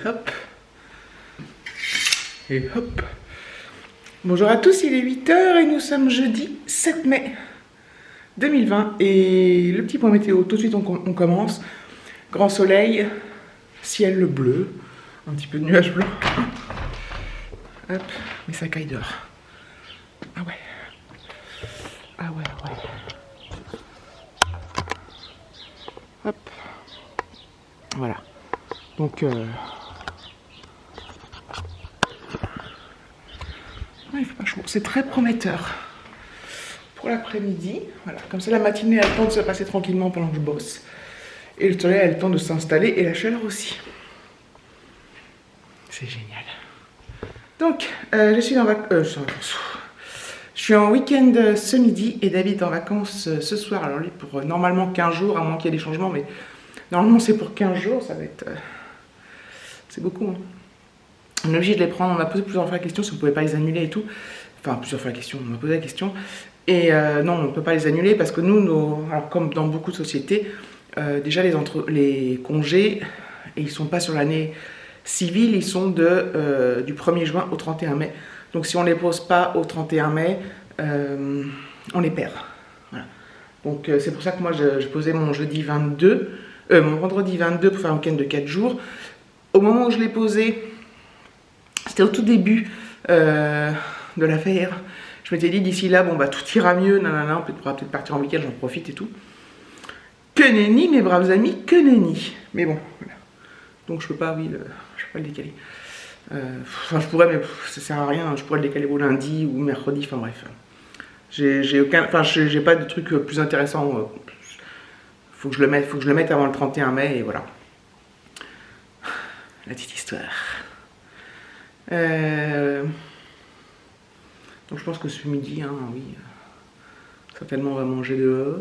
hop. Et hop. Bonjour à tous, il est 8 h et nous sommes jeudi 7 mai 2020. Et le petit point météo, tout de suite on commence. Grand soleil, ciel bleu, un petit peu de nuages blancs. Hop, mais ça caille dehors. Ah ouais. Ah ouais, ouais. Hop. Voilà. Donc, ouais, il fait pas chaud. C'est très prometteur pour l'après-midi. Voilà. Comme ça, la matinée a le temps de se passer tranquillement pendant que je bosse. Et le soleil a le temps de s'installer et la chaleur aussi. C'est génial. Donc, je suis en vacances. Je suis en week-end ce midi et David est en vacances ce soir. Alors lui, pour normalement 15 jours, à moins qu'il y ait des changements, mais normalement c'est pour 15 jours, ça va être... c'est beaucoup. Hein. On est obligé de les prendre, on m'a posé plusieurs fois la question si on ne pouvait pas les annuler et tout. Enfin, plusieurs fois la question, on m'a posé la question. Et non, on ne peut pas les annuler parce que nous, alors comme dans beaucoup de sociétés, déjà les congés, et ils ne sont pas sur l'année civile, ils sont du 1er juin au 31 mai. Donc si on ne les pose pas au 31 mai, on les perd. Voilà. Donc c'est pour ça que moi je posais mon jeudi 22, mon vendredi 22 pour faire un week-end de 4 jours. Au moment où je l'ai posé, c'était au tout début de l'affaire. Je m'étais dit d'ici là, bon bah tout ira mieux, nanana, on pourra peut-être partir en week-end, j'en profite et tout. Que nenni, mes braves amis, que nenni. Mais bon, voilà. Donc je peux pas, je peux pas le décaler. Enfin, je pourrais, mais ça sert à rien. Je pourrais le décaler au lundi ou mercredi. Enfin bref, j'ai pas de truc plus intéressant. Faut que je le mette avant le 31 mai et voilà. La petite histoire. Donc je pense que ce midi, hein, oui, certainement on va manger dehors.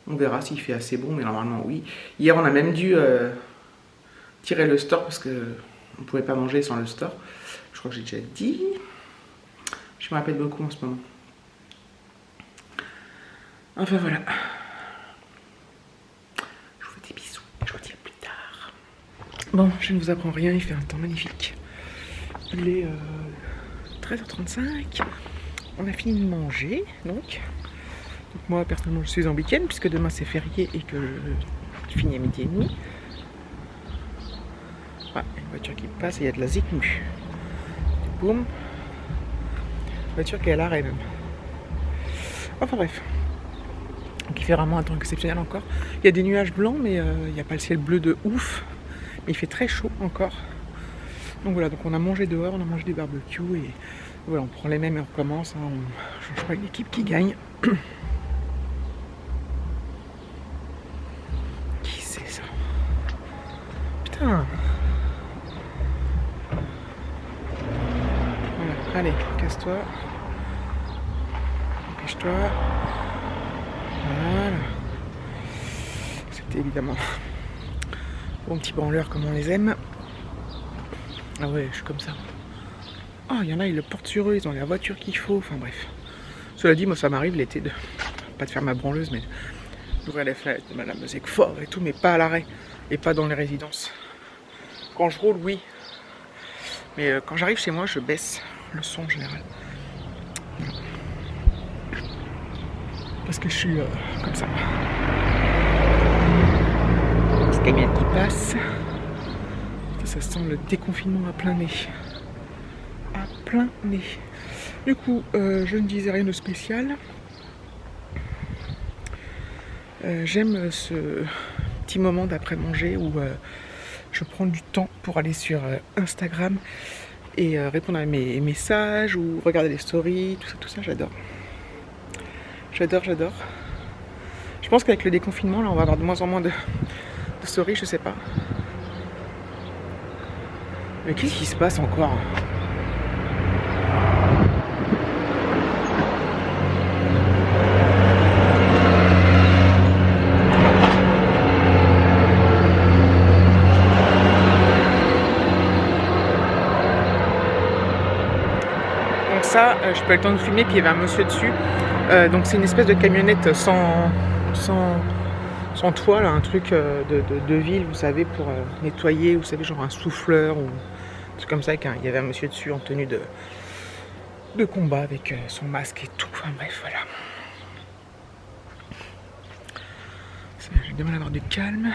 On verra s'il fait assez bon, mais normalement oui. Hier on a même dû tirer le store parce que on ne pouvait pas manger sans le store. Je crois que j'ai déjà dit. Je me rappelle beaucoup en ce moment. Enfin voilà. Je vous fais des bisous. Je vous dis à plus tard. Bon, je ne vous apprends rien. Il fait un temps magnifique. Il est 13h35. On a fini de manger. Donc moi, personnellement, je suis en week-end puisque demain c'est férié et que je finis à midi et demi. Ah, une voiture qui passe et il y a de la zikmu. Boum. Une voiture qui est à l'arrêt même. Enfin bref. Donc il fait vraiment un temps exceptionnel encore. Il y a des nuages blancs mais il n'y a pas le ciel bleu de ouf. Mais il fait très chaud encore. Donc voilà, donc on a mangé dehors, on a mangé des barbecues et voilà, on prend les mêmes et on recommence. Hein, on ne change pas une équipe qui gagne. Qui c'est ça? Putain. Allez, casse-toi. Dépêche-toi. Voilà. C'était évidemment bon petit branleur comme on les aime. Ah ouais, je suis comme ça. Oh, il y en a, ils le portent sur eux, ils ont la voiture qu'il faut. Enfin bref. Cela dit, moi ça m'arrive l'été de... pas de faire ma branleuse, mais d'ouvrir les fenêtres, de mettre la musique fort et tout, mais pas à l'arrêt. Et pas dans les résidences. Quand je roule, oui. Mais quand j'arrive chez moi, je baisse le son en général. Parce que je suis comme ça. Petite camionnette qui passe. Ça sent le déconfinement à plein nez. À plein nez. Du coup, je ne disais rien de spécial. J'aime ce petit moment d'après-manger où je prends du temps pour aller sur Instagram et répondre à mes messages ou regarder les stories, tout ça, j'adore. J'adore. Je pense qu'avec le déconfinement, là, on va avoir de moins en moins de stories, je sais pas. Mais qu'est-ce qui se passe encore ? Ça, je peux le temps de filmer, puis il y avait un monsieur dessus. Donc c'est une espèce de camionnette sans sans toit, là, un truc de ville, vous savez, pour nettoyer, vous savez, genre un souffleur ou un truc comme ça. Il y avait un monsieur dessus en tenue de combat avec son masque et tout. Enfin bref, voilà. J'ai du mal à avoir du calme.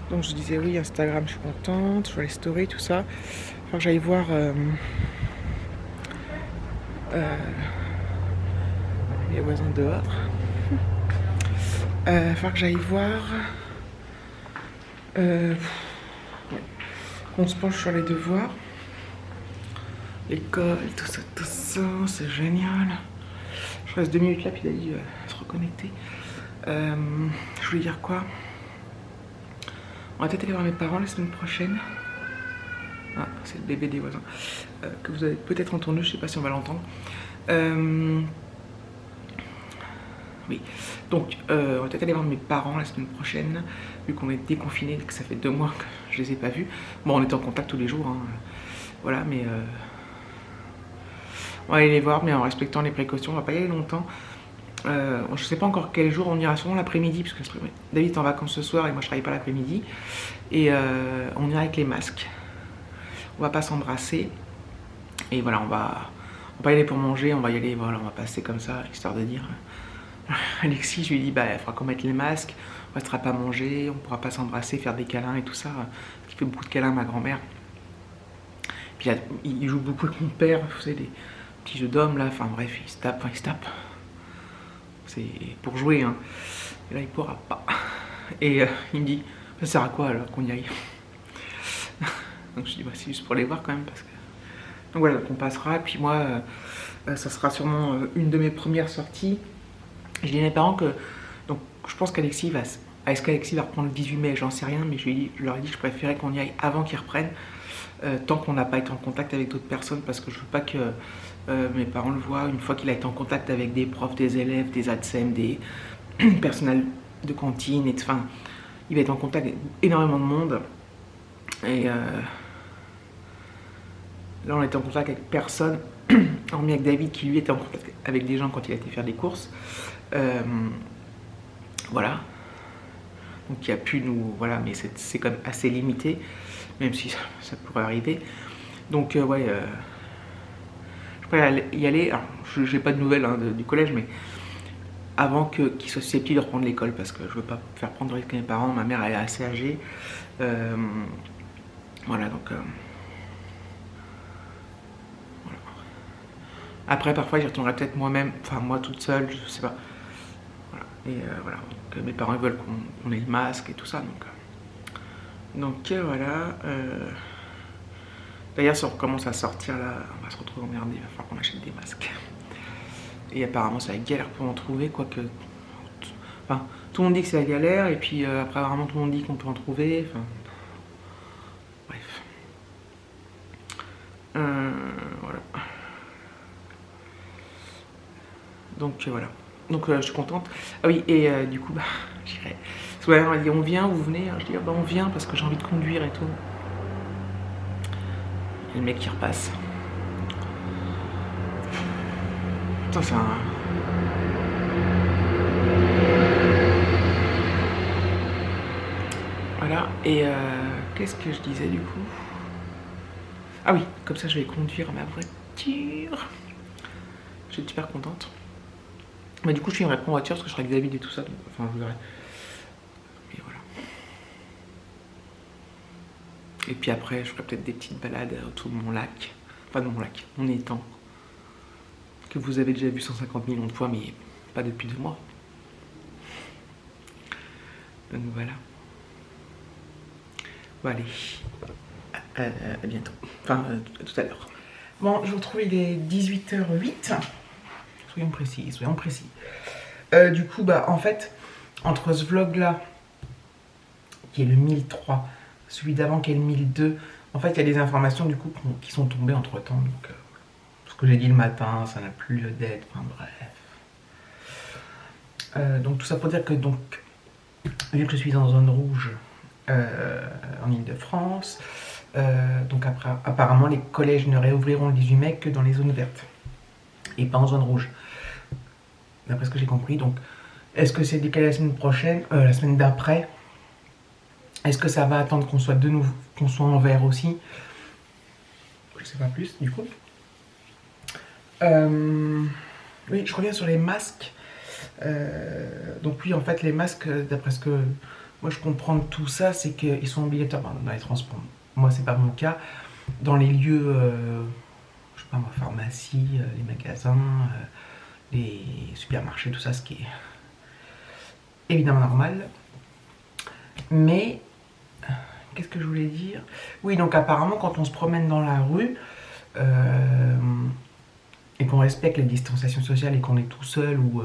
Donc je disais oui, Instagram, je suis contente, je vois les stories, tout ça. Faut que j'aille voir les voisins dehors. Faut que j'aille voir. On se penche sur les devoirs. L'école, tout ça, c'est génial. Je reste 2 minutes là, puis il a dit se reconnecter. Je voulais dire quoi? On va peut-être aller voir mes parents la semaine prochaine. Ah, c'est le bébé des voisins. Que vous avez peut-être entendu, je sais pas si on va l'entendre. Oui, donc on va peut-être aller voir mes parents la semaine prochaine, vu qu'on est déconfinés, que ça fait 2 mois que je les ai pas vus. Bon, on était en contact tous les jours, hein. Voilà, mais on va aller les voir, mais en respectant les précautions, on va pas y aller longtemps. Je sais pas encore quel jour, on ira sûrement l'après-midi, parce que David est en vacances ce soir et moi je travaille pas l'après-midi. Et on ira avec les masques. On va pas s'embrasser. Et voilà, on va pas y aller pour manger, on va y aller, voilà, on va passer comme ça, histoire de dire. Alexis, je lui ai dit, bah, il faudra qu'on mette les masques, on ne restera pas manger, on pourra pas s'embrasser, faire des câlins et tout ça. Il fait beaucoup de câlins, ma grand-mère. Puis là, il joue beaucoup avec mon père, vous savez, des petits jeux d'hommes là, enfin bref, il se tape. C'est pour jouer, hein. Et là, il pourra pas. Et il me dit, ça sert à quoi alors qu'on y aille? Donc je dis, bah, c'est juste pour les voir quand même, parce que. Donc voilà, donc on passera, et puis moi, ça sera sûrement une de mes premières sorties. Je dis à mes parents que, donc je pense qu'Alexis va, est-ce qu'Alexis va reprendre le 18 mai, j'en sais rien, mais je leur ai dit que je préférais qu'on y aille avant qu'ils reprennent, tant qu'on n'a pas été en contact avec d'autres personnes, parce que je veux pas que mes parents le voient une fois qu'il a été en contact avec des profs, des élèves, des ATSEM, des personnels de cantine, et enfin, il va être en contact avec énormément de monde, et là, on était en contact avec personne, hormis avec David qui lui était en contact avec des gens quand il a été faire des courses. Voilà. Donc il a pu nous... Voilà, mais c'est quand même assez limité, même si ça pourrait arriver. Donc ouais, je pourrais y aller. Alors, je n'ai pas de nouvelles hein, du collège, mais avant qu'ils soient susceptibles de reprendre l'école, parce que je veux pas faire prendre le risque à mes parents. Ma mère elle est assez âgée. Voilà, donc... Après, parfois, j'y retournerai peut-être moi-même, enfin moi toute seule, je sais pas. Voilà. Et voilà, donc, mes parents ils veulent qu'on ait le masque et tout ça, donc voilà. D'ailleurs, si on recommence à sortir là, on va se retrouver emmerdé, il va falloir qu'on achète des masques. Et apparemment, c'est la galère pour en trouver, quoique. Enfin, tout le monde dit que c'est la galère, et puis après, apparemment, tout le monde dit qu'on peut en trouver. Enfin, bref. Voilà. Donc voilà. Donc je suis contente. Ah oui, et du coup, bah, j'irai. Souvent, elle dit on vient, vous venez. Je dis bah on vient parce que j'ai envie de conduire et tout. Et le mec qui repasse. Putain, c'est un. Voilà. Et qu'est-ce que je disais du coup? Ah oui, comme ça je vais conduire ma voiture. Je suis super contente. Mais du coup, je filmerai pas en voiture parce que je serai avec David et tout ça. Donc, enfin, je verrai. Et voilà. Et puis après, je ferai peut-être des petites balades autour de mon lac. Pas de mon lac, mon étang. Que vous avez déjà vu 150 millions de fois, mais pas depuis 2 mois. Donc voilà. Bon, allez. À bientôt. Enfin, tout à l'heure. Bon, je vous retrouve, il est 18h08. Soyons précis. Du coup, bah, en fait, entre ce vlog-là, qui est le 1003, celui d'avant qui est le 1002, en fait, il y a des informations, du coup, qui sont tombées entre-temps. Donc, ce que j'ai dit le matin, ça n'a plus lieu d'être, enfin, bref. Donc, tout ça pour dire que, donc, vu que je suis en zone rouge en Ile-de-France, donc, après, apparemment, les collèges ne réouvriront le 18 mai que dans les zones vertes, et pas en zone rouge. D'après ce que j'ai compris, donc Est-ce que c'est décalé la semaine prochaine, la semaine d'après? Est-ce que ça va attendre qu'on soit de nouveau, qu'on soit en vert aussi? Je sais pas plus du coup. Oui, je reviens sur les masques. Donc oui, en fait, les masques, d'après ce que moi je comprends de tout ça, c'est qu'ils sont obligatoires dans les transports. Moi, c'est pas mon cas. Dans les lieux, je sais pas moi, pharmacie, les magasins, les supermarchés, tout ça, ce qui est évidemment normal. Mais qu'est-ce que je voulais dire? Oui, donc apparemment, quand on se promène dans la rue et qu'on respecte les distanciations sociales et qu'on est tout seul, ou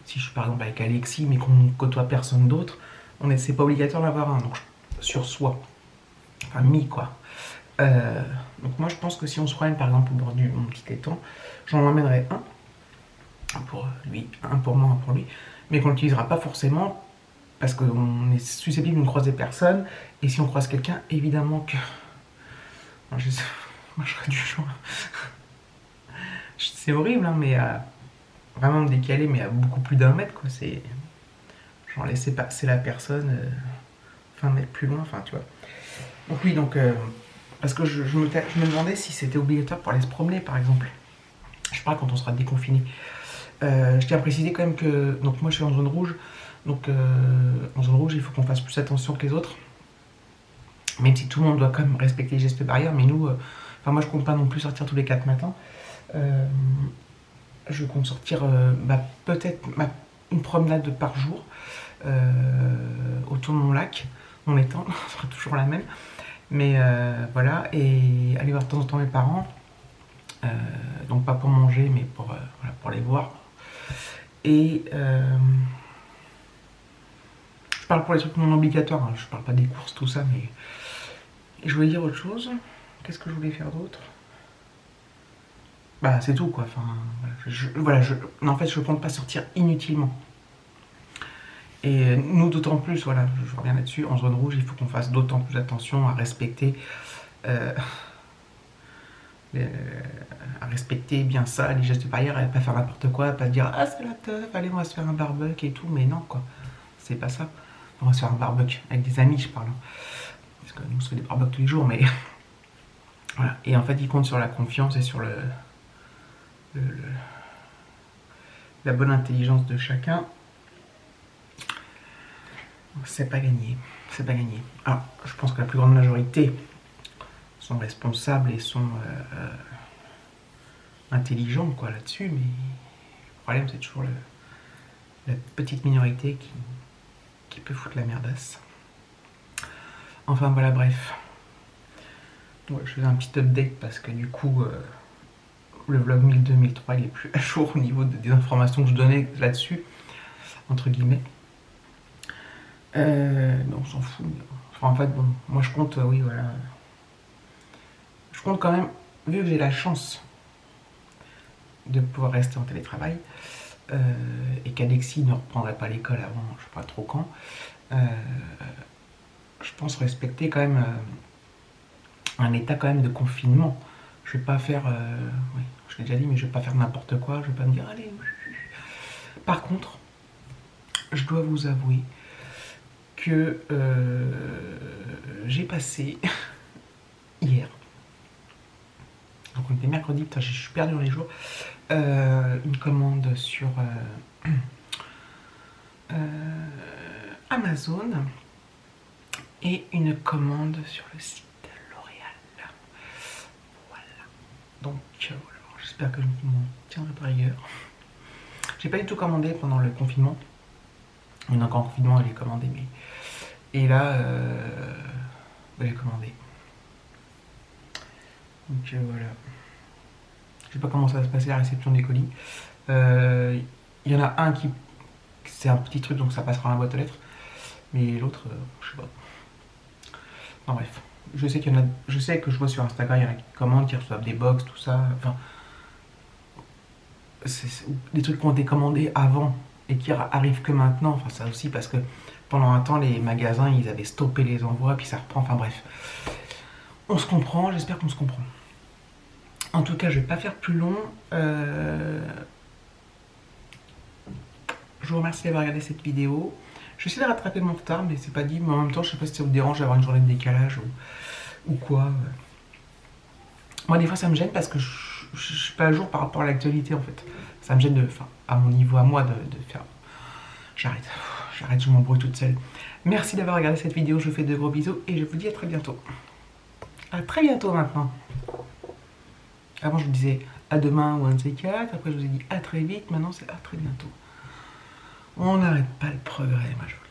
si je suis par exemple avec Alexis, mais qu'on ne côtoie personne d'autre, c'est pas obligatoire d'avoir un, donc sur soi, enfin mis quoi. Donc moi je pense que si on se promène par exemple au bord du mon petit étang, j'en emmènerai un pour lui, un pour moi, un pour lui, mais qu'on l'utilisera pas forcément parce qu'on est susceptible de croiser personne, et si on croise quelqu'un, évidemment que... Moi je serais du genre... C'est horrible, hein, mais vraiment me décaler, mais à beaucoup plus d'un mètre, quoi. C'est genre laisser passer la personne 20 mètres plus loin, enfin tu vois. Donc oui, donc parce que je me demandais si c'était obligatoire pour aller se promener, par exemple. Je sais pas, quand on sera déconfiné. Je tiens à préciser quand même que donc moi je suis en zone rouge, donc en zone rouge il faut qu'on fasse plus attention que les autres, même si tout le monde doit quand même respecter les gestes barrières, mais nous, enfin moi je compte pas non plus sortir tous les 4 matins. Je compte sortir peut-être une promenade par jour autour de mon lac, mon étang, ce sera toujours la même. Mais voilà, et aller voir de temps en temps mes parents, donc pas pour manger, mais voilà, pour les voir. Et je parle pour les trucs non obligatoires, hein, je parle pas des courses, tout ça, mais je voulais dire autre chose. Qu'est-ce que je voulais faire d'autre? Bah c'est tout quoi, enfin voilà, en fait je compte pas sortir inutilement. Et nous d'autant plus, voilà, je reviens là-dessus, en zone rouge il faut qu'on fasse d'autant plus attention à respecter bien ça, les gestes barrières, à pas faire n'importe quoi, à pas dire ah c'est la teuf, allez on va se faire un barbecue et tout, mais non quoi, c'est pas ça. On va se faire un barbecue avec des amis, je parle, parce que nous on se fait des barbecues tous les jours, mais voilà. Et en fait il compte sur la confiance et sur la bonne intelligence de chacun. C'est pas gagné, c'est pas gagné. Alors je pense que la plus grande majorité sont responsables et sont intelligents quoi là-dessus, mais le problème c'est toujours la petite minorité qui peut foutre la merdasse. Enfin voilà, bref. Ouais, je faisais un petit update parce que du coup le vlog 1002-1003 il est plus à jour au niveau des informations que je donnais là-dessus, entre guillemets. On s'en fout. Enfin, en fait, bon, moi je compte, oui, voilà. Je compte quand même, vu que j'ai la chance de pouvoir rester en télétravail, et qu'Alexis ne reprendrait pas l'école avant, je sais pas trop quand, je pense respecter quand même un état quand même de confinement. Je vais pas faire, oui, je l'ai déjà dit, mais je vais pas faire n'importe quoi, je vais pas me dire, allez. Par contre, je dois vous avouer que j'ai passé hier, donc on était mercredi, putain, je suis perdu dans les jours, une commande sur Amazon et une commande sur le site L'Oréal. Voilà. Donc voilà, j'espère que je m'en tiendrai par ailleurs. J'ai pas du tout commandé pendant le confinement. On est encore en confinement, j'ai commandé, mais... Et là, j'ai commandé. Donc voilà. Je sais pas comment ça va se passer la réception des colis. Il y en a un qui... C'est un petit truc, donc ça passera dans la boîte aux lettres. Mais l'autre, je sais pas. Non bref. Je sais qu'il y en a... Je sais que je vois sur Instagram, il y en a qui commandent, qui reçoivent des box, tout ça. Enfin... C'est des trucs qui ont été commandés avant et qui arrivent que maintenant. Enfin ça aussi parce que pendant un temps les magasins ils avaient stoppé les envois puis ça reprend. Enfin bref. On se comprend, j'espère qu'on se comprend. En tout cas je vais pas faire plus long. Je Je vous remercie d'avoir regardé cette vidéo. Je vais essayer de rattraper mon retard, mais c'est pas dit. Mais en même temps, je sais pas si ça vous dérange d'avoir une journée de décalage ou quoi. Moi, des fois, ça me gêne parce que je suis pas à jour par rapport à l'actualité, en fait. Ça me gêne, enfin, à mon niveau, à moi, de faire... J'arrête, je m'embrouille toute seule. Merci d'avoir regardé cette vidéo, je vous fais de gros bisous et je vous dis à très bientôt. À très bientôt maintenant. Avant, je vous disais à demain ou un de ces quatre, après je vous ai dit à très vite, maintenant c'est à très bientôt. On n'arrête pas le progrès, moi je vous